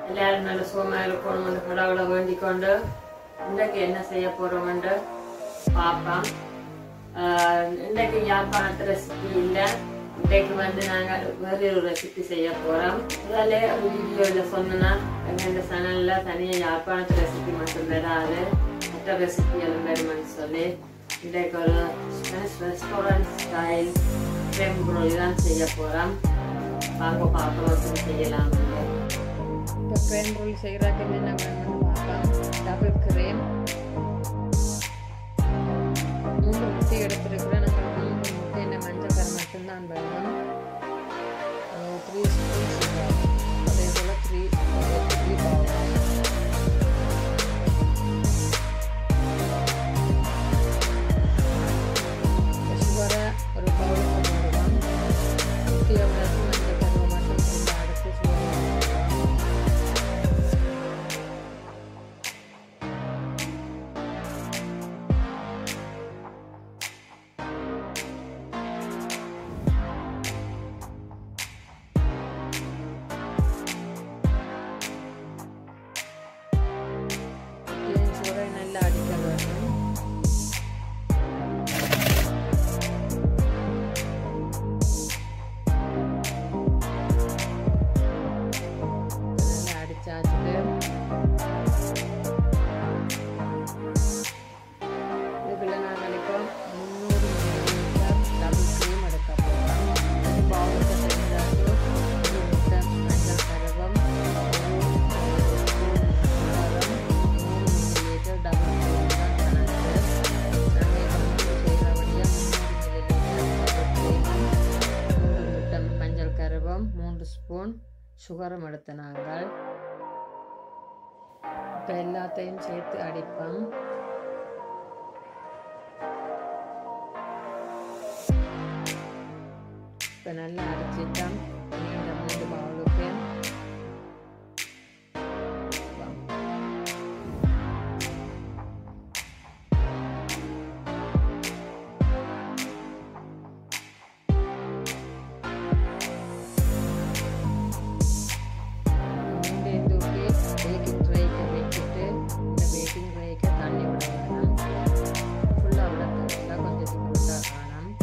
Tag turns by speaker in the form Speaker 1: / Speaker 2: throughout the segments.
Speaker 1: எல்லாரும் நல்ல சுகமாக இருக்கணும்னு கடவுளை வேண்டிக் கொண்டு இன்றைக்கு என்ன செய்ய போகிறோம்னு பார்ப்போம். இன்றைக்கு யாழ்ப்பாணத்து ரெசிபி இல்லை. இன்றைக்கு நாங்கள் வேறு ஒரு ரெசிபி செய்ய போகிறோம். அதில் ஒரு வீடியோவில் சொன்னோன்னா எங்கள் சேனலில் தனியாக யாழ்ப்பாணத்து ரெசிபி மட்டும் வராது, மற்ற ரெசிபி எல்லாம் வருமானு சொல்லி இன்றைக்கு ஒரு ரெஸ்டாரண்ட் ஸ்டைல் crème brûlée தான் செய்ய போகிறோம். வாங்க பார்க்கலாம் எப்படி செய்யலாம். இப்போ crème brûlée செய்கிறதுக்கு என்ன வேணும்னு பார்க்கலாம். டபுள் கிரேம் 3 முட்டை எடுத்துருக்குறேன். நாங்கள் 3 முட்டை இந்த மஞ்சள் கரை மட்டும்தான் வேணும். 3 ஸ்பூன் சுகர், அதே போல் 3 பவுடர். சுகரை ஒரு பவுலுக்கு போடுவோம். முட்டையை உடச்சி மஞ்சள் கருவை மட்டும் கொஞ்சம் அடைச்சி சுகரை நல்லா அடிக்க வேணும். அடிச்சாச்சுட்டு இதுக்குள்ள நாங்கள் இப்போ 300 ml டபுள் க்ரீம் எடுக்க போகிறோம். பவுலுக்கு சேர்ந்தாச்சு ஒரு முட்டை மஞ்சள் கருவம், 1 ஸ்பூன் சுகரம், 100 ml டபுள் க்ரீம் தான் கணக்கு. நாங்கள் இப்போ செய்கிறபடியாக 300 ml டபுள் க்ரீமும் 3 முட்டை மஞ்சள் கருவம் 3 ஸ்பூன் சுகரம் எடுத்து நாங்கள் இப்போ எல்லாத்தையும் சேர்த்து அடிப்போம். இப்போ நல்லா அடிச்சிட்டோம். இந்த 3 பவுலுக்கு பேக்கிங் ட்ரைக்கு வச்சுட்டு இந்த பேக்கிங் ட்ரைக்கு தண்ணி விட வேணும். ஃபுல்லாக விட தேவையில்ல, கொஞ்சம் விட்டா காணும்.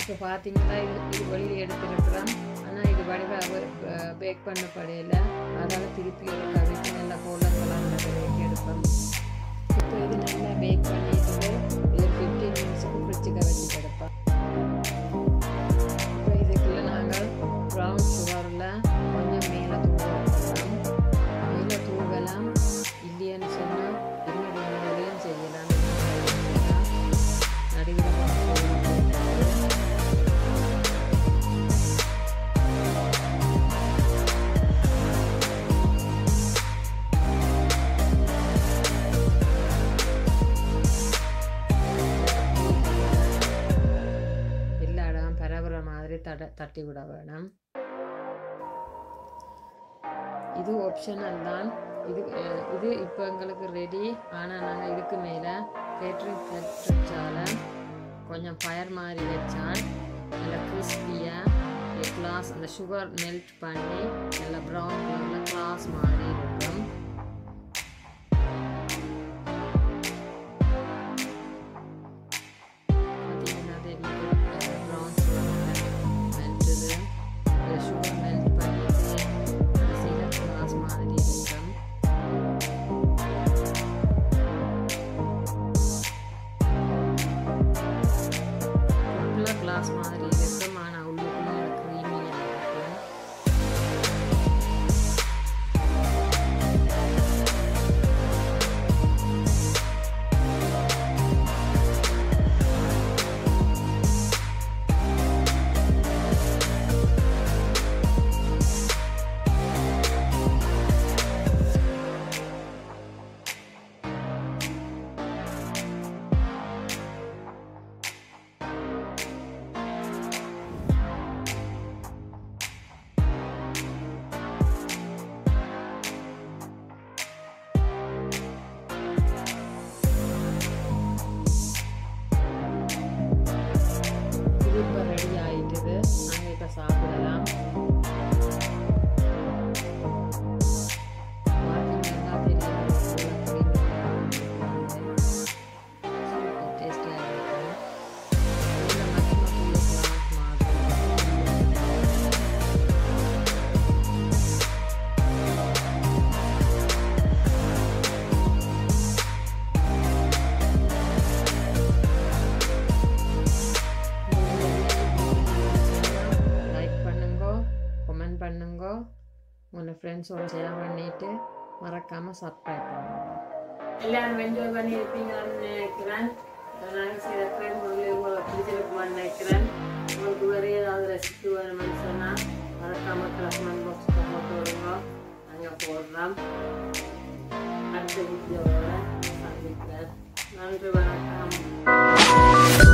Speaker 1: இப்போ பார்த்தீங்கன்னா இது வெளியே எடுத்துருக்குறோம். ஆனால் இது வடிவாக பேக் பண்ண படையில் அதால் திருப்பி ஒரு கவிக்கு நல்லா கோலங்களாக பேக் எடுப்போம். இப்போ இது நல்லா பேக் பண்ணிட்டு ஒரு 15 நிமிஷத்துக்கு ஃப்ரிட்ஜுக்கு வச்சுட்டு எடுப்போம். இப்போ இதுக்குள்ளே நாங்கள் ப்ரௌன் சுகரில் கொஞ்சம் மேலே தூவலாம். மேலே தூவலாம் இல்லைன்னு சொன்னால் இன்னொரு மூலையும் செய்யலாம். நடுவில் மாதிரி தட்டி விட வேணும். இது ஆப்ஷனல் தான். இது இப்போ எங்களுக்கு ரெடி. ஆனால் நாங்கள் இதுக்கு மேலே கேட்ரிங் கொஞ்சம் ஃபயர் மாதிரி வச்சால் நல்லா கிறிஸ்பியாக கிளாஸ் அந்த சுகர் மெல்ட் பண்ணி நல்லா ப்ரௌன் கலரில் கிளாஸ் மாதிரி இருக்கும். சுகர் மெல்ட் பண்ணிட்டு கடைசியில் கிளாஸ் மாதிரி இருக்கும். ஃபுல்லாக கிளாஸ் மாதிரி இருக்கும். ஆனால் உள்ளுக்குள்ள க்ரீமியாக இருக்கும். பண்ணுங்க உங்கள் ஃப்ரெண்ட்ஸோட ஷேர் பண்ணிவிட்டு மறக்காமல் சப்ஸ்கிரைப் பண்ணுங்க எல்லாரும் என்ஜாய் பண்ணியிருப்பீங்கன்னு நினைக்கிறேன் நாங்கள் செய்த க்ரீம் ப்ரூலே உங்களுக்கு பிடிச்சிருக்குமான்னு நினைக்கிறேன் உங்களுக்கு வேறு ஏதாவது ரெசிபி வேணும்னு சொன்னால் மறக்காமல் கமெண்ட் பாக்ஸில் போட்டு விடுங்க நாங்கள் போடுறோம் அடுத்த வீடியோவில் சந்திக்கிறேன் நன்றி வணக்கம்